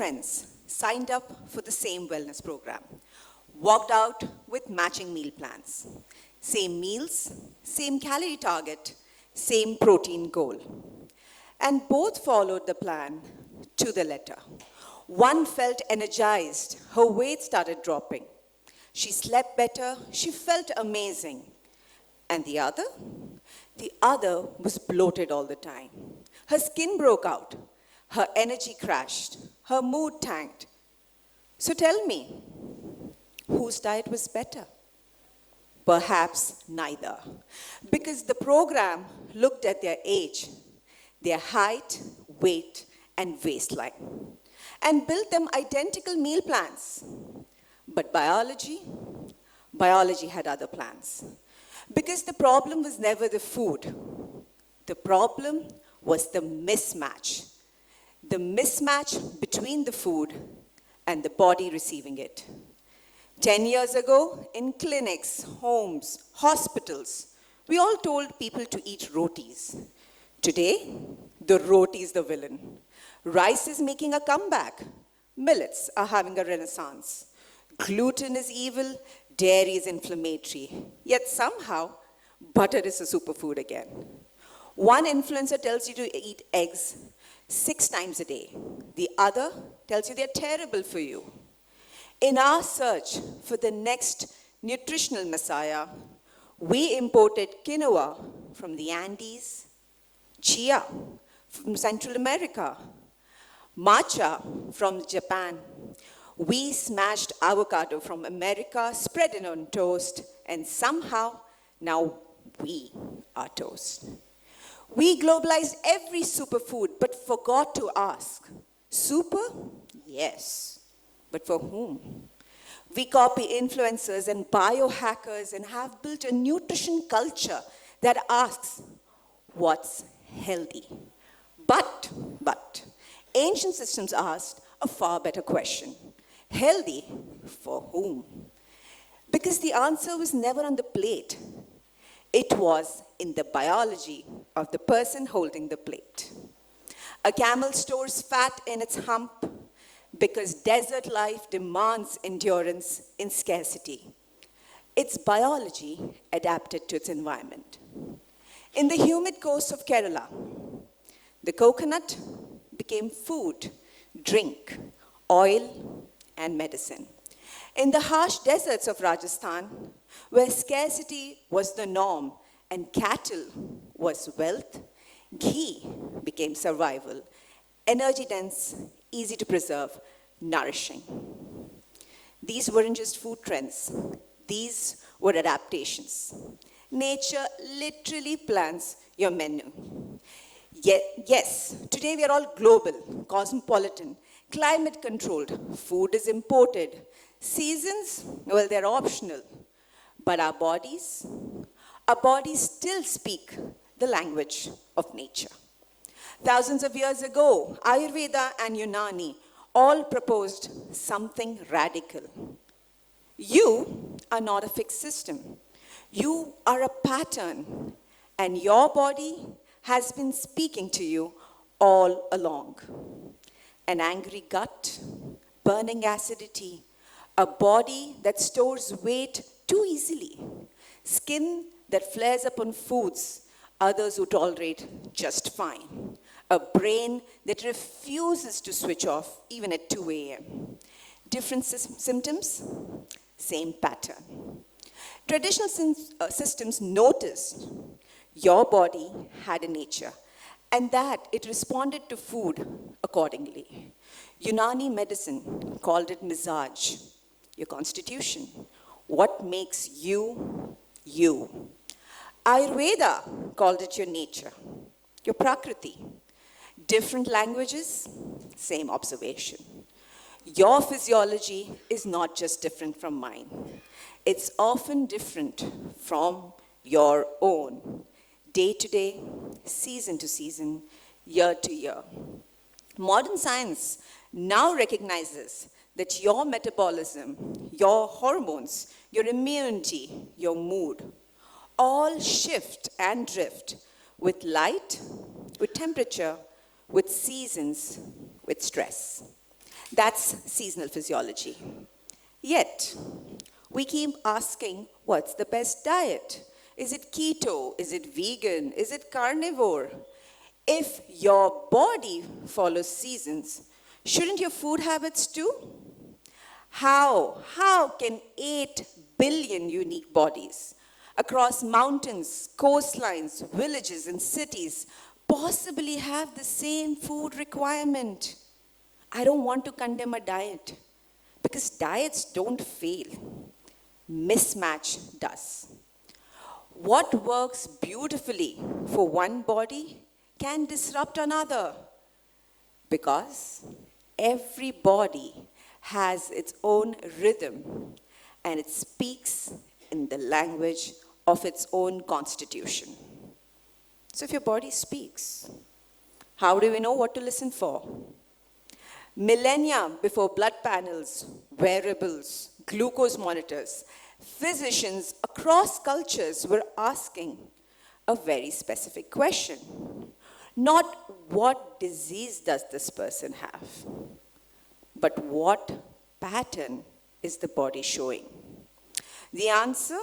friends signed up for the same wellness program, walked out with matching meal plans. Same meals, same calorie target, same protein goal. And both followed the plan to the letter. One felt energized, her weight started dropping. She slept better, she felt amazing. And the other? The other was bloated all the time. Her skin broke out, her energy crashed, her mood tanked. So tell me, whose diet was better? Perhaps neither, because the program looked at their age, their height, weight, and waistline, and built them identical meal plans. But biology had other plans. Because the problem was never the food. The problem was the mismatch. The mismatch between the food and the body receiving it. 10 years ago, in clinics, homes, hospitals, we all told people to eat rotis. Today, the roti is the villain. Rice is making a comeback. Millets are having a renaissance. Gluten is evil, dairy is inflammatory. Yet somehow, butter is a superfood again. One influencer tells you to eat eggs 6 times a day. The other tells you they're terrible for you. In our search for the next nutritional messiah, we imported quinoa from the Andes, chia from Central America, matcha from Japan. We smashed avocado from America, spread it on toast, and somehow now we are toast. We globalized every superfood, but forgot to ask, super? Yes, but for whom? We copy influencers and biohackers and have built a nutrition culture that asks, what's healthy? But, ancient systems asked a far better question. Healthy for whom? Because the answer was never on the plate. It was in the biology of the person holding the plate. A camel stores fat in its hump because desert life demands endurance in scarcity. Its biology adapted to its environment. In the humid coast of Kerala, the coconut became food, drink, oil, and medicine. In the harsh deserts of Rajasthan, where scarcity was the norm and cattle was wealth, ghee became survival, energy dense, easy to preserve, nourishing. These weren't just food trends, these were adaptations. Nature literally plans your menu. Yes, today we are all global, cosmopolitan, climate controlled, food is imported. Seasons, well, they're optional. But our bodies still speak the language of nature. Thousands of years ago, Ayurveda and Unani all proposed something radical. You are not a fixed system. You are a pattern, and your body has been speaking to you all along. An angry gut, burning acidity, a body that stores weight too easily, skin that flares up on foods others who tolerate just fine, a brain that refuses to switch off even at 2 a.m. Different symptoms, same pattern. Traditional systems noticed your body had a nature and that it responded to food accordingly. Unani medicine called it mizaj, your constitution, what makes you, you. Ayurveda called it your nature, your prakriti. Different languages, same observation. Your physiology is not just different from mine. It's often different from your own, day to day, season to season, year to year. Modern science now recognizes that your metabolism, your hormones, your immunity, your mood, all shift and drift with light, with temperature, with seasons, with stress. That's seasonal physiology. Yet, we keep asking, what's the best diet? Is it keto? Is it vegan? Is it carnivore? If your body follows seasons, shouldn't your food habits too? How can 8 billion unique bodies across mountains, coastlines, villages, and cities possibly have the same food requirement? I don't want to condemn a diet because diets don't fail. Mismatch does. What works beautifully for one body can disrupt another because every body has its own rhythm and it speaks in the language of its own constitution. So if your body speaks, how do we know what to listen for? Millennia before blood panels, wearables, glucose monitors, physicians across cultures were asking a very specific question. Not what disease does this person have, but what pattern is the body showing? The answer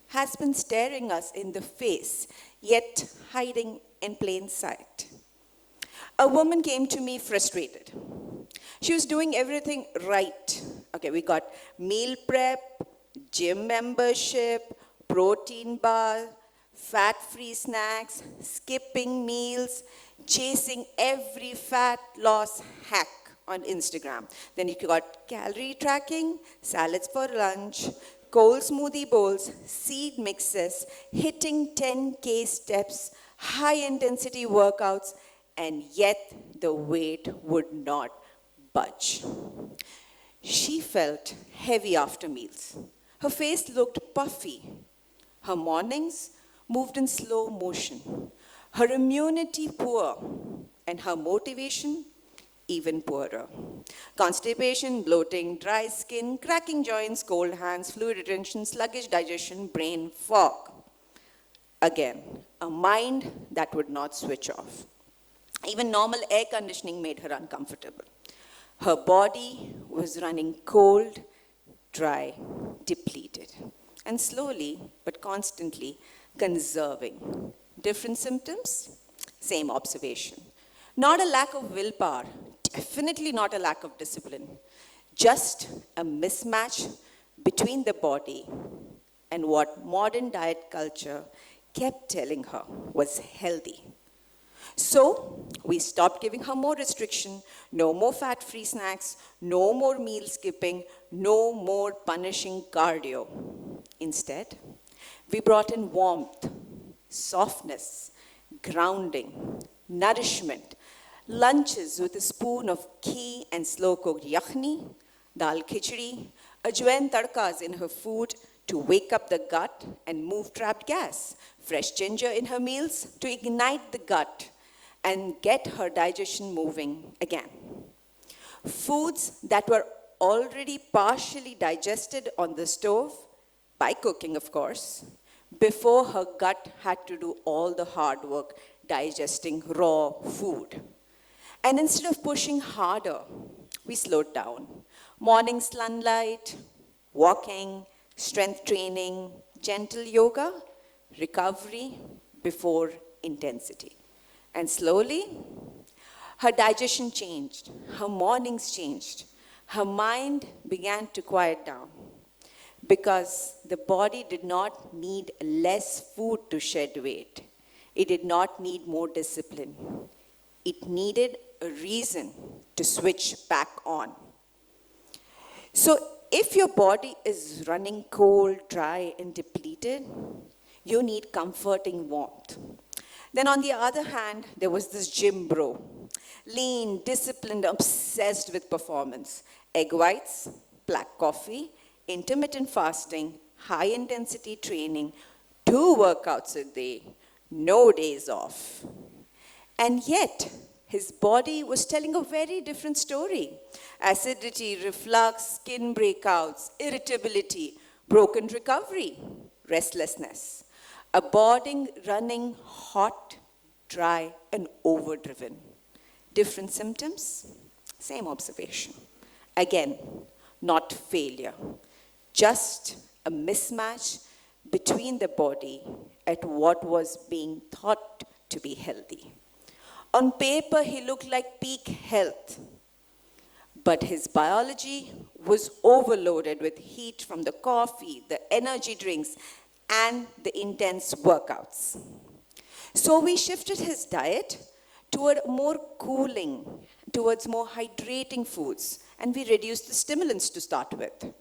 has been staring us in the face, yet hiding in plain sight. A woman came to me frustrated. She was doing everything right. Okay, we got meal prep, gym membership, protein bar, fat-free snacks, skipping meals, chasing every fat loss hack on Instagram. Then you got calorie tracking, salads for lunch, cold smoothie bowls, seed mixes, hitting 10K steps, high-intensity workouts, and yet the weight would not budge. She felt heavy after meals. Her face looked puffy. Her mornings moved in slow motion. Her immunity poor, and her motivation even poorer. Constipation, bloating, dry skin, cracking joints, cold hands, fluid retention, sluggish digestion, brain fog. Again, a mind that would not switch off. Even normal air conditioning made her uncomfortable. Her body was running cold, dry, depleted, and slowly but constantly conserving. Different symptoms, same observation. Not a lack of willpower, definitely not a lack of discipline, just a mismatch between the body and what modern diet culture kept telling her was healthy. So we stopped giving her more restriction, no more fat-free snacks, no more meal skipping, no more punishing cardio. Instead, we brought in warmth, softness, grounding, nourishment, lunches with a spoon of ghee and slow-cooked yakhni, dal khichdi, ajwain tadkas in her food to wake up the gut and move trapped gas, fresh ginger in her meals to ignite the gut and get her digestion moving again. Foods that were already partially digested on the stove, by cooking of course, before her gut had to do all the hard work digesting raw food. And instead of pushing harder, we slowed down. Morning sunlight, walking, strength training, gentle yoga, recovery before intensity. And slowly, her digestion changed, her mornings changed, her mind began to quiet down because the body did not need less food to shed weight. It did not need more discipline. It needed a reason to switch back on. So if your body is running cold, dry, and depleted, you need comforting warmth. Then on the other hand, there was this gym bro. Lean, disciplined, obsessed with performance. Egg whites, black coffee, intermittent fasting, high-intensity training, 2 workouts a day, no days off. And yet, his body was telling a very different story. Acidity, reflux, skin breakouts, irritability, broken recovery, restlessness. A body running hot, dry, and overdriven. Different symptoms, Same observation. Again, not failure, just a mismatch between the body at what was being thought to be healthy. On paper, he looked like peak health, but his biology was overloaded with heat from the coffee, the energy drinks, and the intense workouts. So we shifted his diet toward more cooling, towards more hydrating foods, and we reduced the stimulants to start with.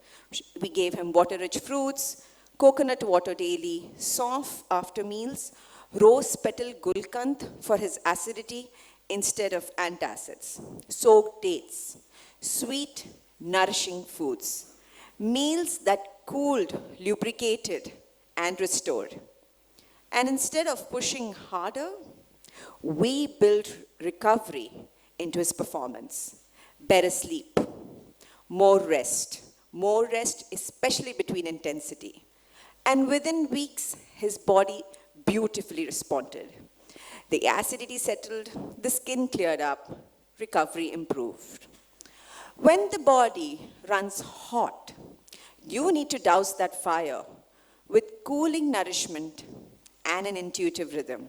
We gave him water-rich fruits, coconut water daily, soft after meals, rose petal gulkand for his acidity instead of antacids, soaked dates, sweet, nourishing foods, meals that cooled, lubricated, and restored. And instead of pushing harder, we built recovery into his performance. Better sleep, more rest, especially between intensity. And within weeks, his body beautifully responded. The acidity settled, the skin cleared up, recovery improved. When the body runs hot, you need to douse that fire with cooling nourishment and an intuitive rhythm.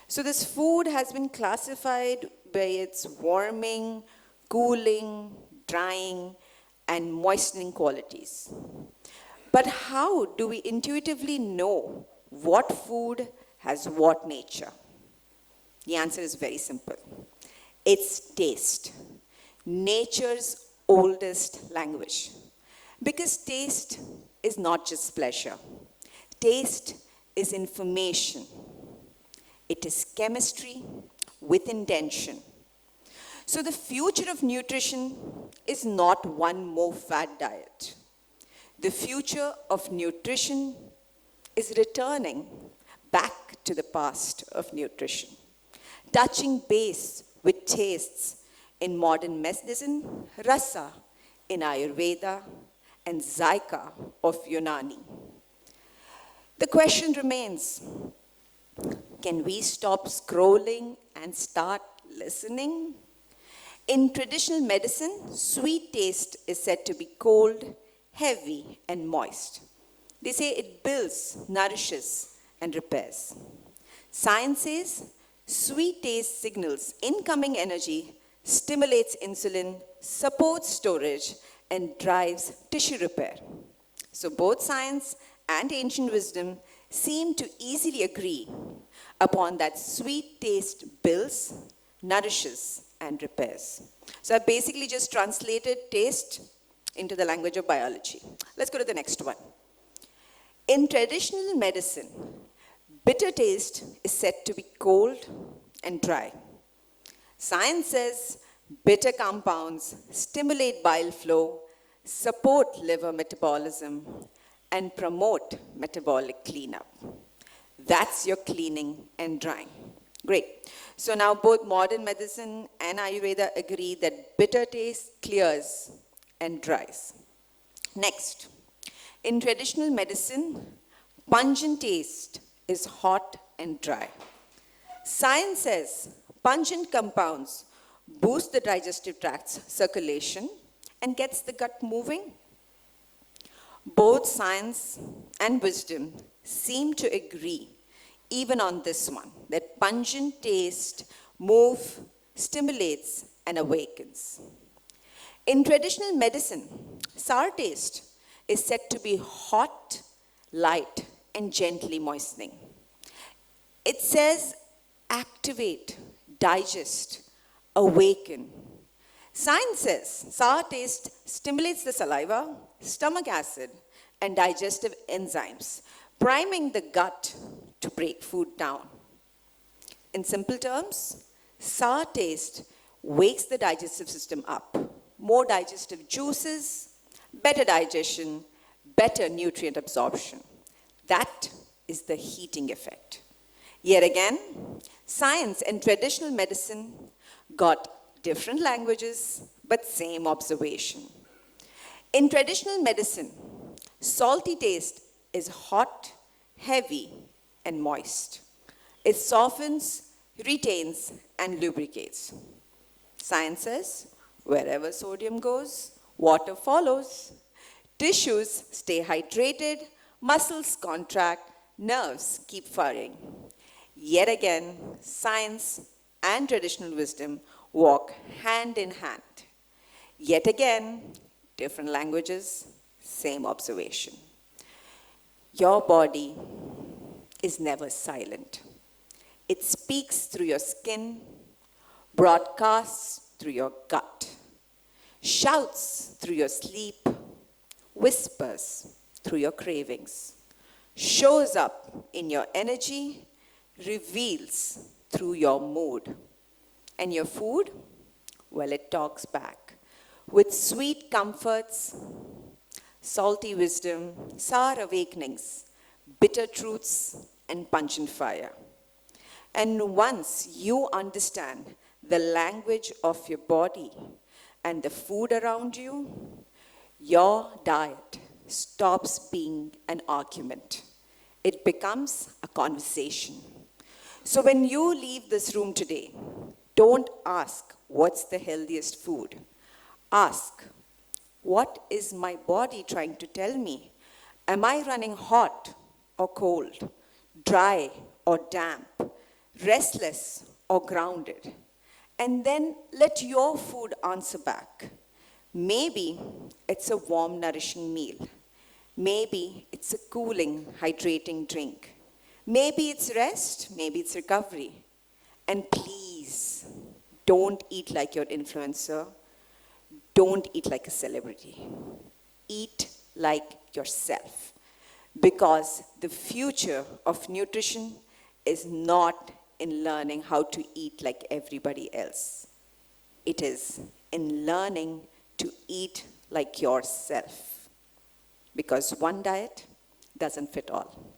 So this food has been classified by its warming, cooling, drying, and moistening qualities. But how do we intuitively know what food has what nature? The answer is very simple. It's taste, nature's oldest language. Because taste is not just pleasure. Taste is information. It is chemistry with intention. So the future of nutrition is not one more fad diet. The future of nutrition is returning back to the past of nutrition, touching base with tastes in modern medicine, rasa in Ayurveda, and zaika of Unani. The question remains, can we stop scrolling and start listening? In traditional medicine, sweet taste is said to be cold, heavy, and moist. They say it builds, nourishes, and repairs. Science says sweet taste signals incoming energy, stimulates insulin, supports storage, and drives tissue repair. So both science and ancient wisdom seem to easily agree upon that sweet taste builds, nourishes, and repairs. So I basically just translated taste into the language of biology. Let's go to the next one. In traditional medicine, bitter taste is said to be cold and dry. Science says bitter compounds stimulate bile flow, support liver metabolism, and promote metabolic cleanup. That's your cleaning and drying. Great. So now both modern medicine and Ayurveda agree that bitter taste clears and dries. Next, in traditional medicine, pungent taste is hot and dry. Science says pungent compounds boost the digestive tract's circulation and gets the gut moving. Both science and wisdom seem to agree, even on this one, that pungent taste moves, stimulates, and awakens. In traditional medicine, sour taste is said to be hot, light, and gently moistening. It says activate, digest, awaken. Science says sour taste stimulates the saliva, stomach acid, and digestive enzymes, priming the gut to break food down. In simple terms, sour taste wakes the digestive system up. More digestive juices, better digestion, better nutrient absorption. That is the heating effect. Yet again, science and traditional medicine got different languages, but same observation. In traditional medicine, salty taste is hot, heavy, and moist. It softens, retains, and lubricates. Science says Wherever sodium goes, water follows. Tissues stay hydrated, muscles contract, nerves keep firing. Yet again, science and traditional wisdom walk hand in hand. Yet again, different languages, same observation. Your body is never silent. It speaks through your skin, broadcasts through your gut, shouts through your sleep, whispers through your cravings, shows up in your energy, reveals through your mood. And your food? Well, it talks back with sweet comforts, salty wisdom, sour awakenings, bitter truths, and pungent fire. And once you understand the language of your body and the food around you, your diet stops being an argument. It becomes a conversation. So when you leave this room today, don't ask what's the healthiest food. Ask, what is my body trying to tell me? Am I running hot or cold, dry or damp, restless or grounded? And then let your food answer back. Maybe it's a warm, nourishing meal. Maybe it's a cooling, hydrating drink. Maybe it's rest, maybe it's recovery. And please, don't eat like your influencer. Don't eat like a celebrity. Eat like yourself. Because the future of nutrition is not in learning how to eat like everybody else. It is in learning to eat like yourself. Because one diet doesn't fit all.